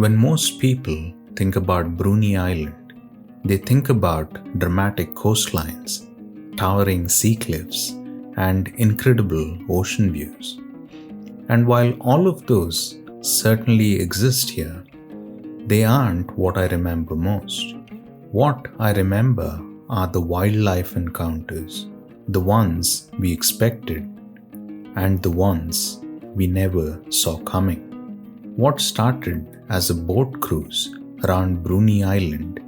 When most people think about Bruny Island, they think about dramatic coastlines, towering sea cliffs, and incredible ocean views. And while all of those certainly exist here, they aren't what I remember most. What I remember are the wildlife encounters, the ones we expected and the ones we never saw coming. What started as a boat cruise around Bruny Island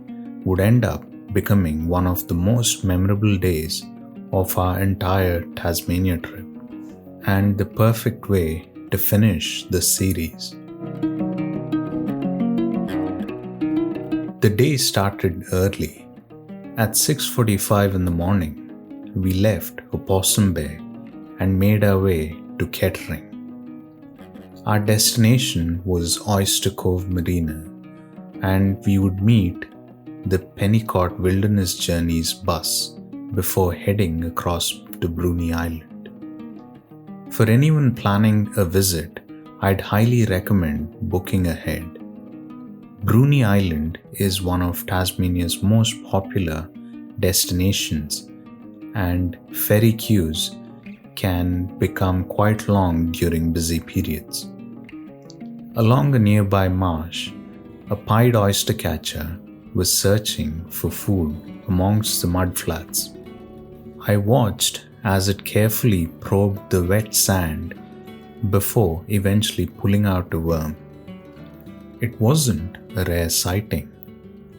would end up becoming one of the most memorable days of our entire Tasmania trip, and the perfect way to finish this series. The day started early. At 6:45 in the morning, we left Opossum Bay and made our way to Kettering. Our destination was Oyster Cove Marina, and we would meet the Pennicott Wilderness Journeys bus before heading across to Bruny Island. For anyone planning a visit, I'd highly recommend booking ahead. Bruny Island is one of Tasmania's most popular destinations, and ferry queues can become quite long during busy periods. Along a nearby marsh, a pied oyster catcher was searching for food amongst the mudflats. I watched as it carefully probed the wet sand before eventually pulling out a worm. It wasn't a rare sighting.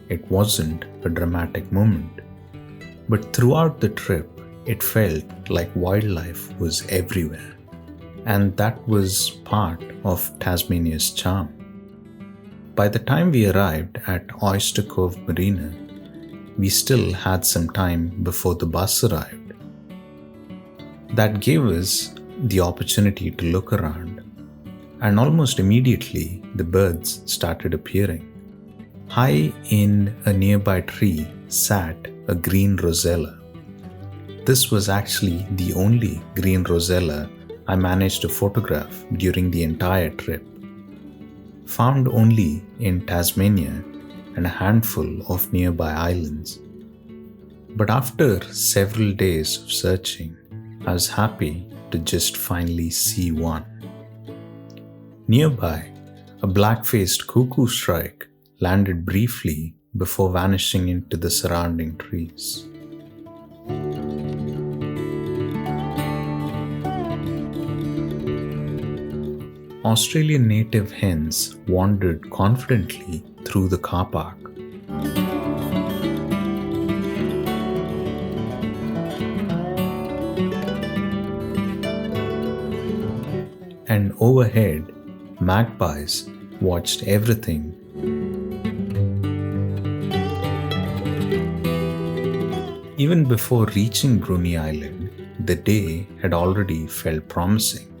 It wasn't a dramatic moment. But throughout the trip, it felt like wildlife was everywhere. And that was part of Tasmania's charm. By the time we arrived at Oyster Cove Marina, we still had some time before the bus arrived. That gave us the opportunity to look around, and almost immediately the birds started appearing. High in a nearby tree sat a green Rosella. This was actually the only green Rosella I managed to photograph during the entire trip. Found only in Tasmania and a handful of nearby islands. But after several days of searching, I was happy to just finally see one. Nearby, a black-faced cuckoo shrike landed briefly before vanishing into the surrounding trees. Australian native hens wandered confidently through the car park. And overhead, magpies watched everything. Even before reaching Bruny Island, the day had already felt promising.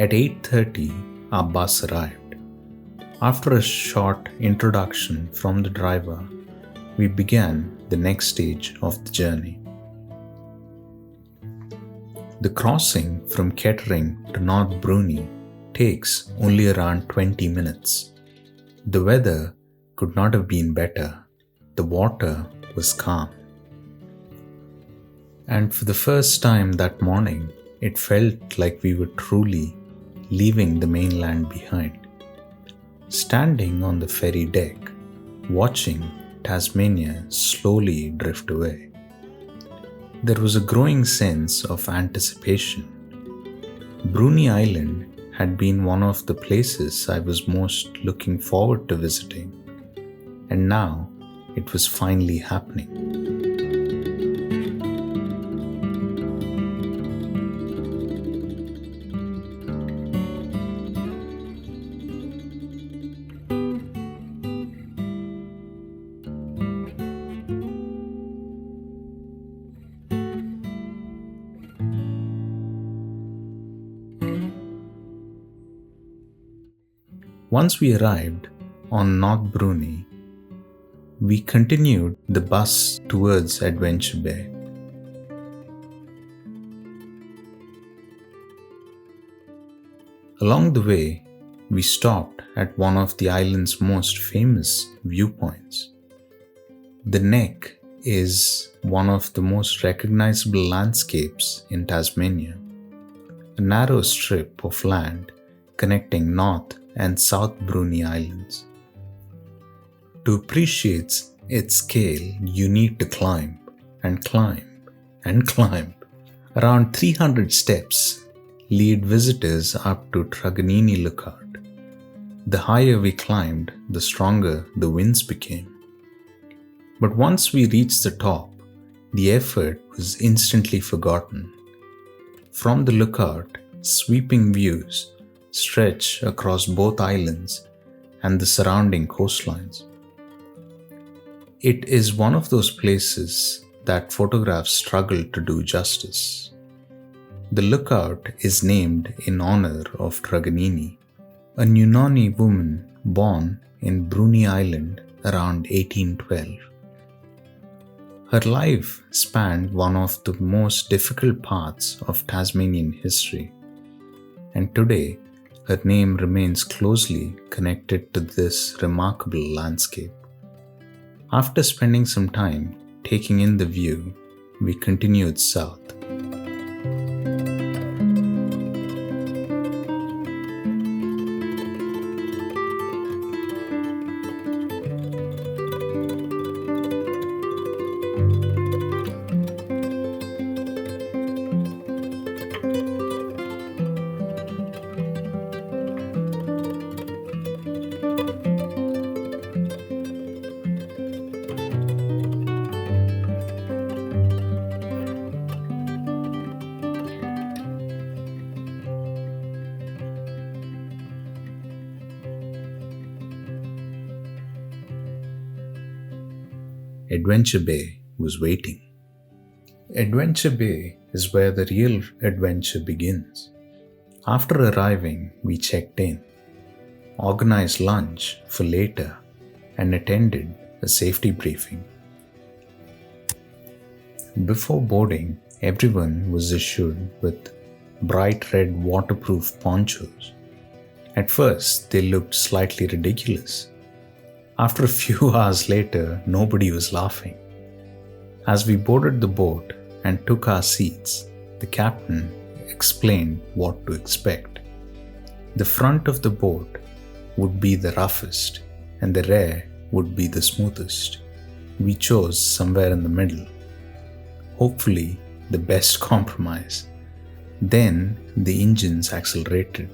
At 8:30, our bus arrived. After a short introduction from the driver, we began the next stage of the journey. The crossing from Kettering to North Bruny takes only around 20 minutes. The weather could not have been better. The water was calm. And for the first time that morning, it felt like we were truly leaving the mainland behind. Standing on the ferry deck, watching Tasmania slowly drift away, there was a growing sense of anticipation. Bruny Island had been one of the places I was most looking forward to visiting, and now it was finally happening. Once we arrived on North Bruny, we continued the bus towards Adventure Bay. Along the way, we stopped at one of the island's most famous viewpoints. The Neck is one of the most recognizable landscapes in Tasmania, a narrow strip of land connecting North and South Bruny Islands. To appreciate its scale, you need to climb and climb and climb. Around 300 steps lead visitors up to Truganini Lookout. The higher we climbed, the stronger the winds became. But once we reached the top, the effort was instantly forgotten. From the lookout, sweeping views stretch across both islands and the surrounding coastlines. It is one of those places that photographs struggle to do justice. The lookout is named in honor of Truganini, a Nunani woman born in Bruny Island around 1812. Her life spanned one of the most difficult parts of Tasmanian history, and today her name remains closely connected to this remarkable landscape. After spending some time taking in the view, we continued south. Adventure Bay was waiting. Adventure Bay is where the real adventure begins. After arriving, we checked in, organized lunch for later, and attended a safety briefing. Before boarding, everyone was issued with bright red waterproof ponchos. At first, they looked slightly ridiculous. After a few hours later, nobody was laughing. As we boarded the boat and took our seats, the captain explained what to expect. The front of the boat would be the roughest and the rear would be the smoothest. We chose somewhere in the middle. Hopefully, the best compromise. Then the engines accelerated.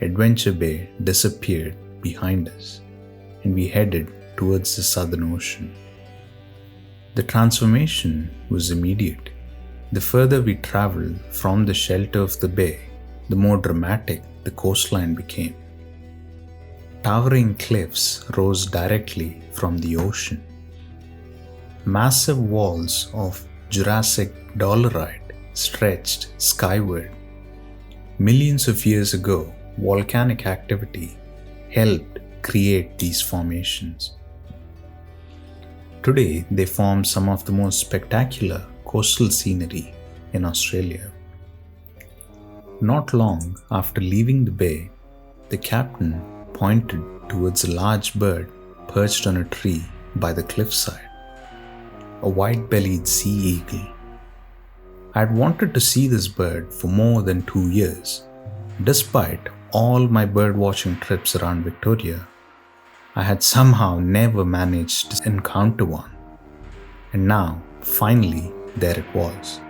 Adventure Bay disappeared behind us, and we headed towards the Southern Ocean. The transformation was immediate. The further we traveled from the shelter of the bay, the more dramatic the coastline became. Towering cliffs rose directly from the ocean. Massive walls of Jurassic dolerite stretched skyward. Millions of years ago, volcanic activity helped create these formations. Today, they form some of the most spectacular coastal scenery in Australia. Not long after leaving the bay, the captain pointed towards a large bird perched on a tree by the cliffside, a white-bellied sea eagle. I had wanted to see this bird for more than 2 years. Despite all my bird-watching trips around Victoria, I had somehow never managed to encounter one. And now, finally, there it was.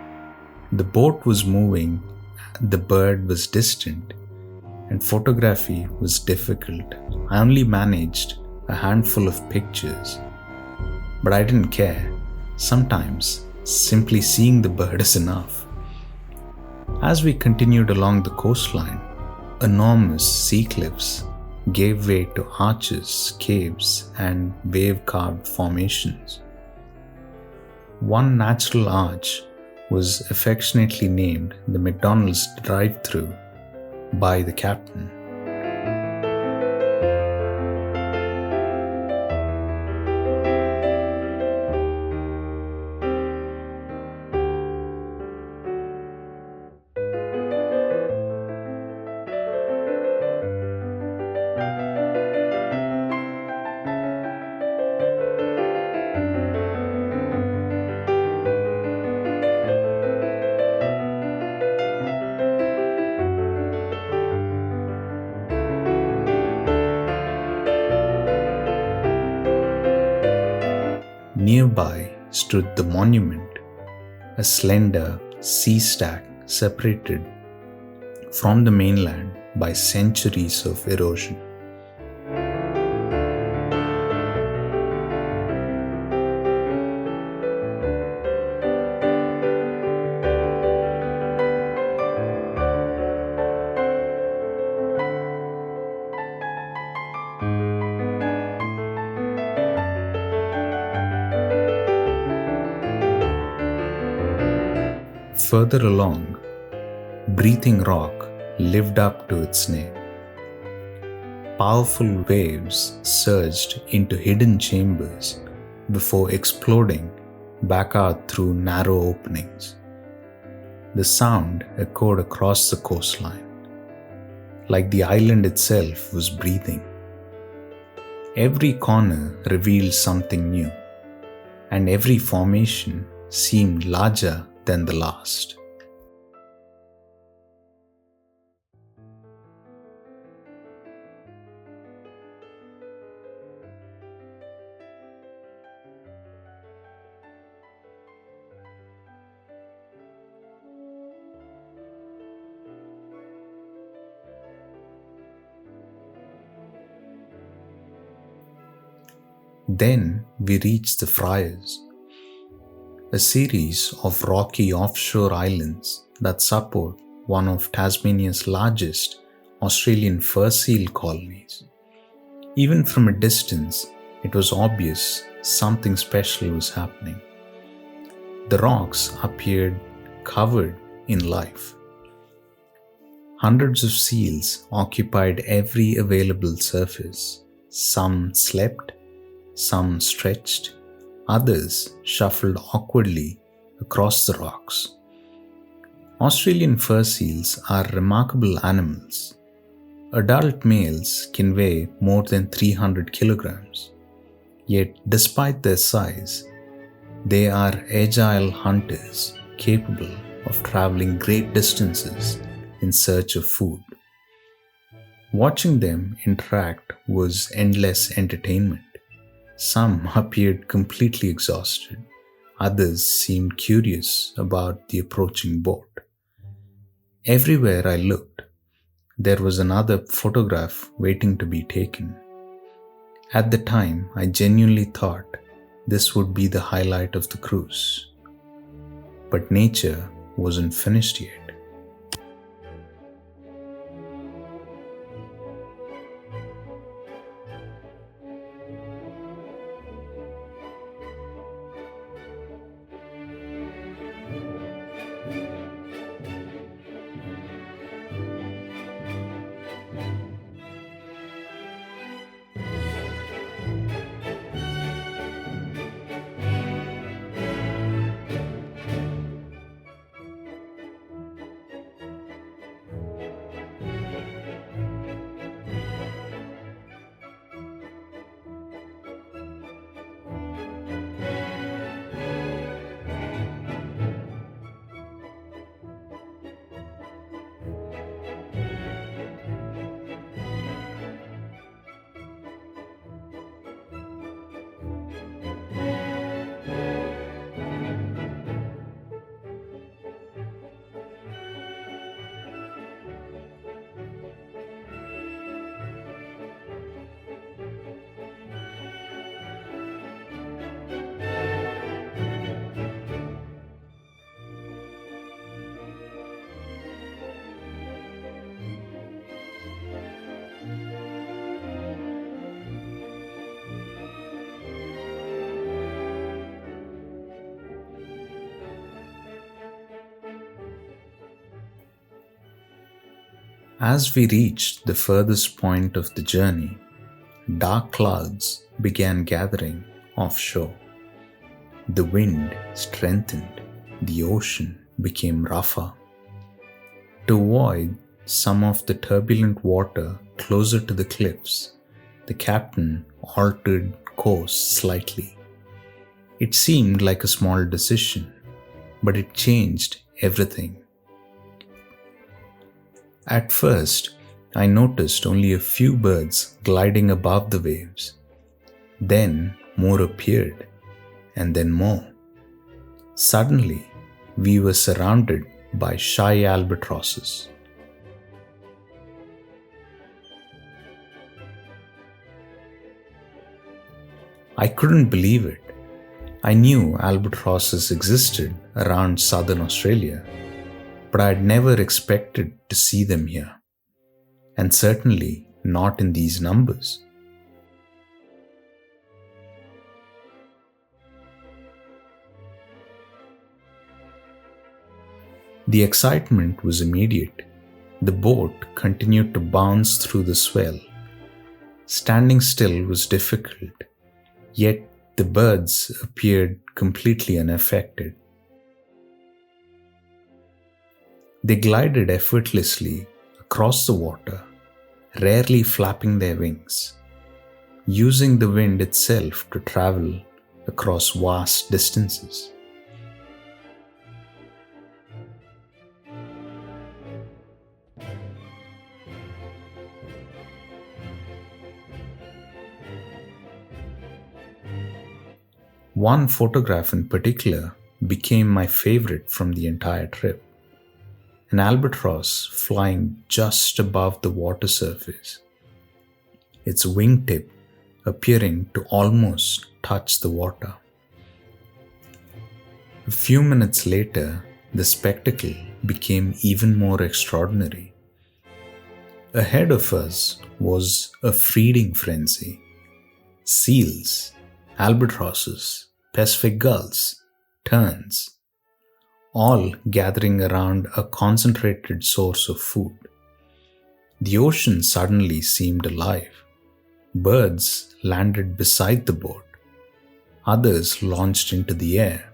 The boat was moving, the bird was distant, and photography was difficult. I only managed a handful of pictures. But I didn't care. Sometimes, simply seeing the bird is enough. As we continued along the coastline, enormous sea cliffs gave way to arches, caves, and wave-carved formations. One natural arch was affectionately named the McDonald's drive-thru by the captain. Nearby stood the monument, a slender sea stack separated from the mainland by centuries of erosion. Further along, Breathing Rock lived up to its name. Powerful waves surged into hidden chambers before exploding back out through narrow openings. The sound echoed across the coastline, like the island itself was breathing. Every corner revealed something new, and every formation seemed larger than the last. Then we reached the Friars, a series of rocky offshore islands that support one of Tasmania's largest Australian fur seal colonies. Even from a distance, it was obvious something special was happening. The rocks appeared covered in life. Hundreds of seals occupied every available surface. Some slept, some stretched, others shuffled awkwardly across the rocks. Australian fur seals are remarkable animals. Adult males can weigh more than 300 kilograms. Yet, despite their size, they are agile hunters capable of traveling great distances in search of food. Watching them interact was endless entertainment. Some appeared completely exhausted. Others seemed curious about the approaching boat. Everywhere I looked, there was another photograph waiting to be taken. At the time, I genuinely thought this would be the highlight of the cruise. But nature wasn't finished yet. As we reached the furthest point of the journey, dark clouds began gathering offshore. The wind strengthened, the ocean became rougher. To avoid some of the turbulent water closer to the cliffs, the captain altered course slightly. It seemed like a small decision, but it changed everything. At first, I noticed only a few birds gliding above the waves. Then more appeared, and then more. Suddenly, we were surrounded by Shy Albatrosses. I couldn't believe it. I knew albatrosses existed around southern Australia, but I had never expected to see them here, and certainly not in these numbers. The excitement was immediate. The boat continued to bounce through the swell. Standing still was difficult, yet the birds appeared completely unaffected. They glided effortlessly across the water, rarely flapping their wings, using the wind itself to travel across vast distances. One photograph in particular became my favorite from the entire trip. An albatross flying just above the water surface, its wingtip appearing to almost touch the water. A few minutes later, the spectacle became even more extraordinary. Ahead of us was a feeding frenzy. Seals, albatrosses, Pacific gulls, terns, all gathering around a concentrated source of food. The ocean suddenly seemed alive. Birds landed beside the boat. Others launched into the air.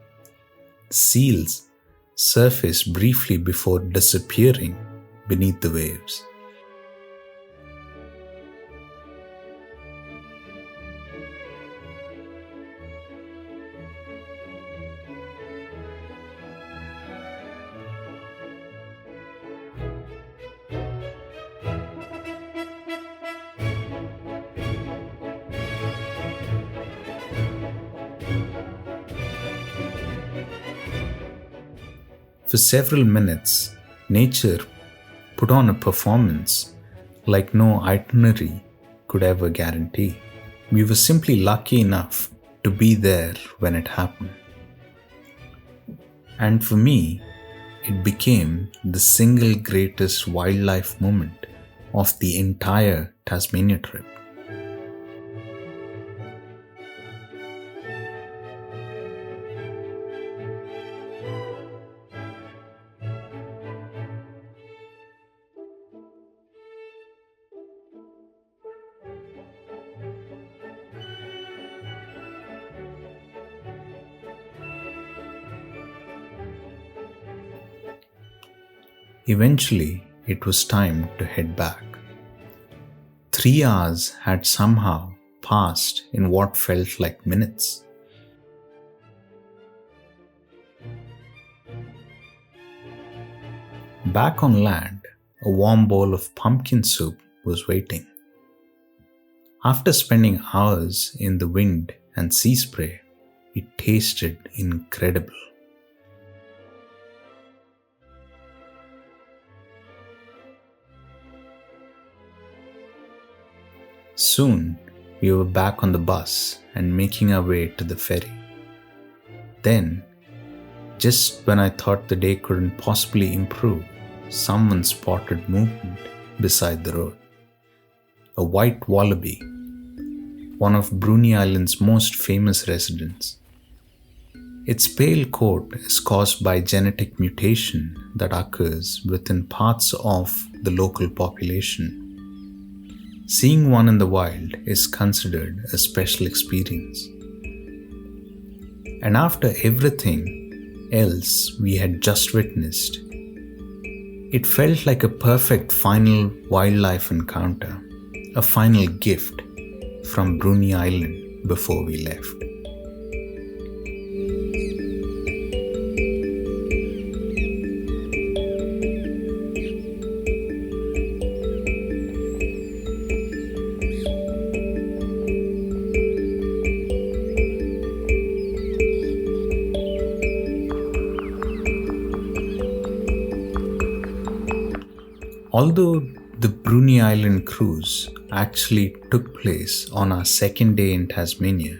Seals surfaced briefly before disappearing beneath the waves. For several minutes, nature put on a performance like no itinerary could ever guarantee. We were simply lucky enough to be there when it happened. And for me, it became the single greatest wildlife moment of the entire Tasmania trip. Eventually, it was time to head back. 3 hours had somehow passed in what felt like minutes. Back on land, a warm bowl of pumpkin soup was waiting. After spending hours in the wind and sea spray, it tasted incredible. Soon, we were back on the bus and making our way to the ferry. Then, just when I thought the day couldn't possibly improve, someone spotted movement beside the road. A white wallaby, one of Bruny Island's most famous residents. Its pale coat is caused by genetic mutation that occurs within parts of the local population. Seeing one in the wild is considered a special experience. And after everything else we had just witnessed, it felt like a perfect final wildlife encounter, a final gift from Bruny Island before we left. Although the Bruny Island Cruise actually took place on our second day in Tasmania,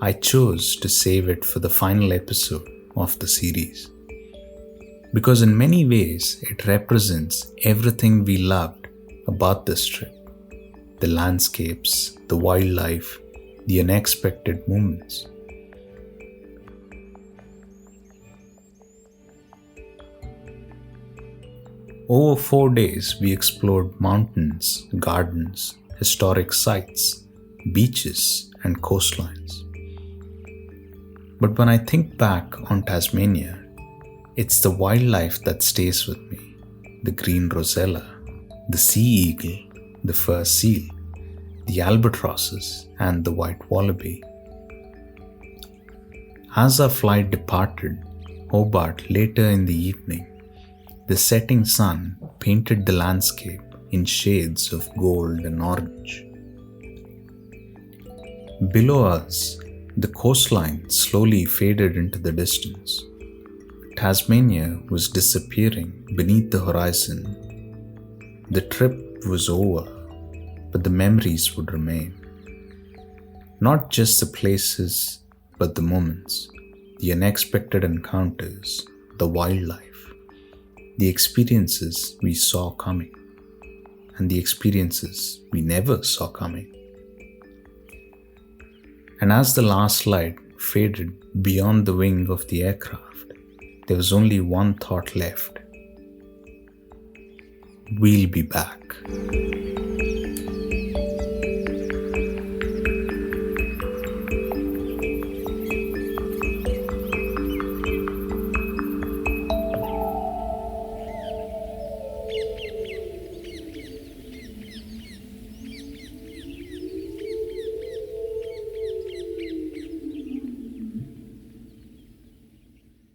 I chose to save it for the final episode of the series. Because in many ways, it represents everything we loved about this trip. The landscapes, the wildlife, the unexpected moments. Over 4 days, we explored mountains, gardens, historic sites, beaches, and coastlines. But when I think back on Tasmania, it's the wildlife that stays with me. The green Rosella, the sea eagle, the fur seal, the albatrosses, and the white wallaby. As our flight departed Hobart later in the evening, the setting sun painted the landscape in shades of gold and orange. Below us, the coastline slowly faded into the distance. Tasmania was disappearing beneath the horizon. The trip was over, but the memories would remain. Not just the places, but the moments, the unexpected encounters, the wildlife. The experiences we saw coming, and the experiences we never saw coming. And as the last light faded beyond the wing of the aircraft, there was only one thought left. We'll be back.